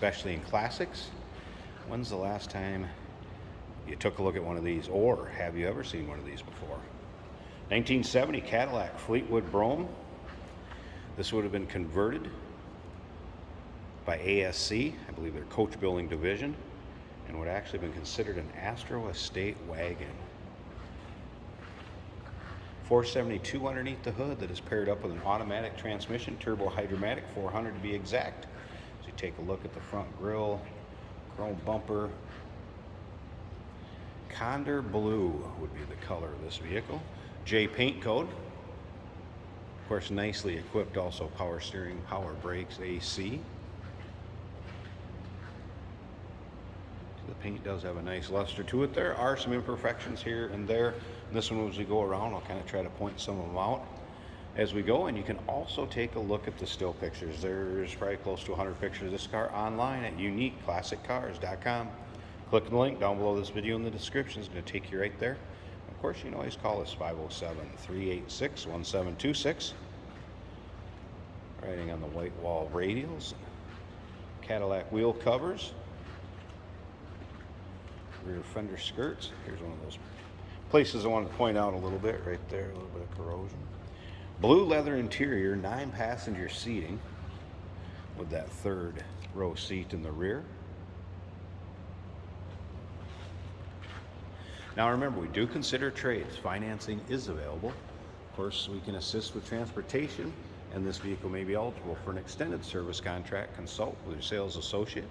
especially in classics. When's the last time you took a look at one of these, or have you ever seen one of these before? 1970 Cadillac Fleetwood Brougham. This would have been converted by ASC, I believe their coach building division, and would actually have been considered an Astro estate wagon. 472 underneath the hood that is paired up with an automatic transmission, turbo hydromatic, 400 to be exact. So you take a look at the front grille, chrome bumper. Condor blue would be the color of this vehicle. J paint code. Of course, nicely equipped, also power steering, power brakes, AC. So the paint does have a nice luster to it. There are some imperfections here and there. And this one, as we go around, I'll kind of try to point some of them out as we go. And you can also take a look at the still pictures. There's probably close to 100 pictures of this car online at uniqueclassiccars.com. Click the link down below this video in the description. It's going to take you right there. Of course, you can always call us 507-386-1726. Writing on the white wall radials, Cadillac wheel covers, rear fender skirts. Here's one of those places I wanted to point out a little bit right there, a little bit of corrosion. Blue leather interior, 9-passenger seating with that third row seat in the rear. Now remember, we do consider trades. Financing is available. Of course, we can assist with transportation, and this vehicle may be eligible for an extended service contract. Consult with your sales associate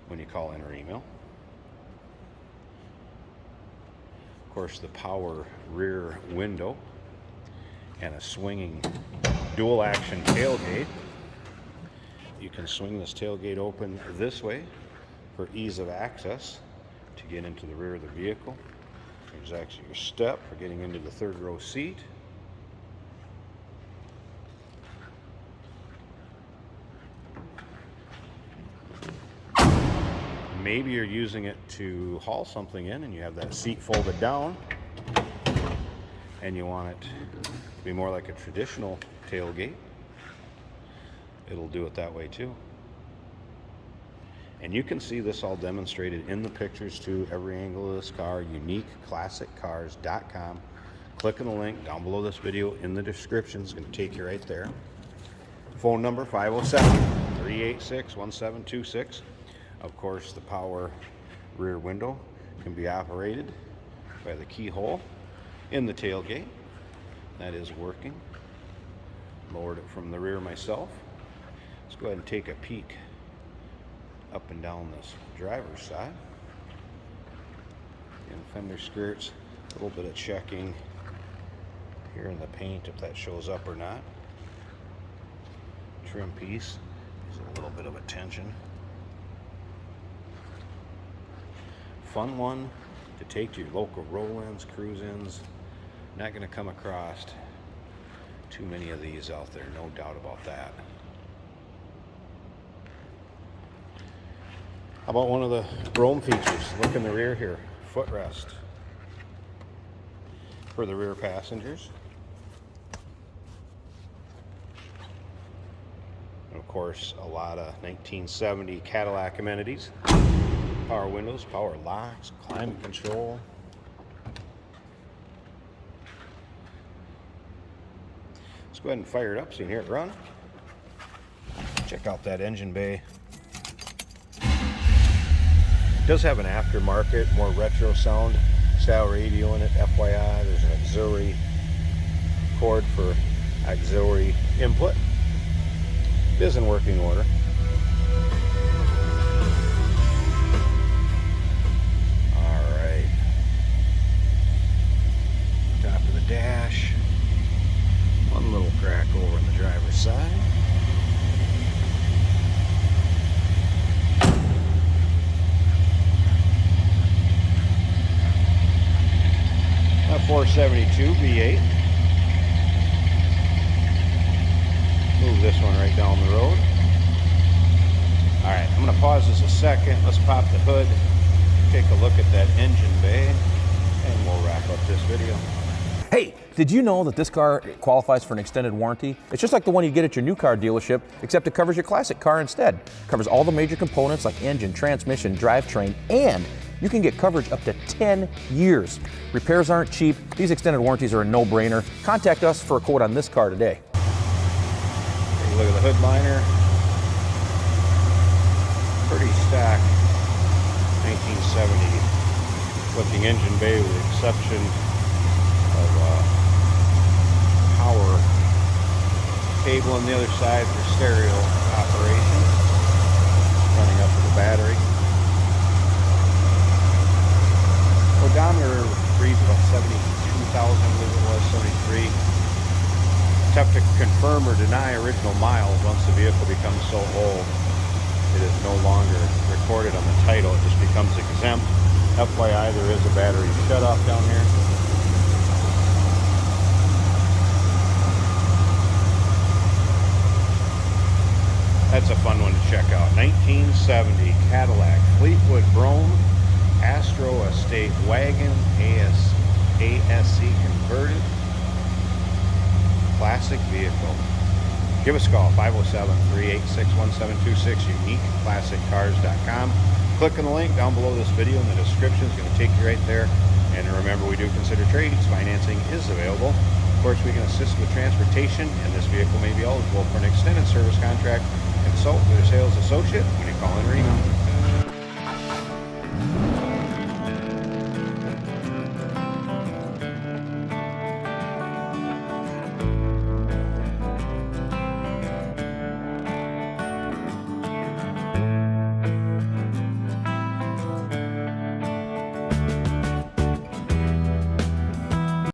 when you call in or email. Of course, the power rear window and a swinging dual action tailgate. You can swing this tailgate open this way for ease of access to get into the rear of the vehicle. There's actually your step for getting into the third row seat. Maybe you're using it to haul something in and you have that seat folded down and you want it to be more like a traditional tailgate. It'll do it that way too. And you can see this all demonstrated in the pictures too, every angle of this car, uniqueclassiccars.com. Click on the link down below this video in the description. It's going to take you right there. Phone number 507-386-1726. Of course, the power rear window can be operated by the keyhole in the tailgate. That is working. Lowered it from the rear myself. Let's go ahead and take a peek up and down this driver's side. And fender skirts, a little bit of checking here in the paint if that shows up or not. Trim piece is a little bit of attention. Fun one to take to your local roll-ins, cruise-ins. Not going to come across too many of these out there, no doubt about that. How about one of the Brougham features? Look in the rear here, footrest for the rear passengers. And of course, a lot of 1970 Cadillac amenities. Power windows, power locks, climate control. Let's go ahead and fire it up so you can hear it run. Check out that engine bay. It does have an aftermarket, more retro sound style radio in it, FYI. There's an auxiliary cord for auxiliary input. It is in working order. Dash. One little crack over on the driver's side. A 472 V8. Move this one right down the road. Alright, I'm going to pause this a second. Let's pop the hood, take a look at that engine bay, and we'll wrap up this video. Hey, did you know that this car qualifies for an extended warranty? It's just like the one you get at your new car dealership, except it covers your classic car instead. It covers all the major components like engine, transmission, drivetrain, and you can get coverage up to 10 years. Repairs aren't cheap. These extended warranties are a no-brainer. Contact us for a quote on this car today. Take a look at the hood liner. Pretty stacked 1970 looking engine bay with the exception of power cable on the other side for stereo operation running up to the battery. Odometer reads about 72,000, I believe it was, 73. Tough to confirm or deny original miles once the vehicle becomes so old. It is no longer recorded on the title, it just becomes exempt. FYI, there is a battery shutoff down here. That's a fun one to check out. 1970 Cadillac Fleetwood Brougham Astro Estate Wagon ASC converted. Classic vehicle. Give us a call, 507-386-1726, uniqueclassiccars.com. Click on the link down below this video in the description. It's going to take you right there. And remember, we do consider trades. Financing is available. Of course, we can assist with transportation, and this vehicle may be eligible for an extended service contract. Consult with your sales associate when you call in or email.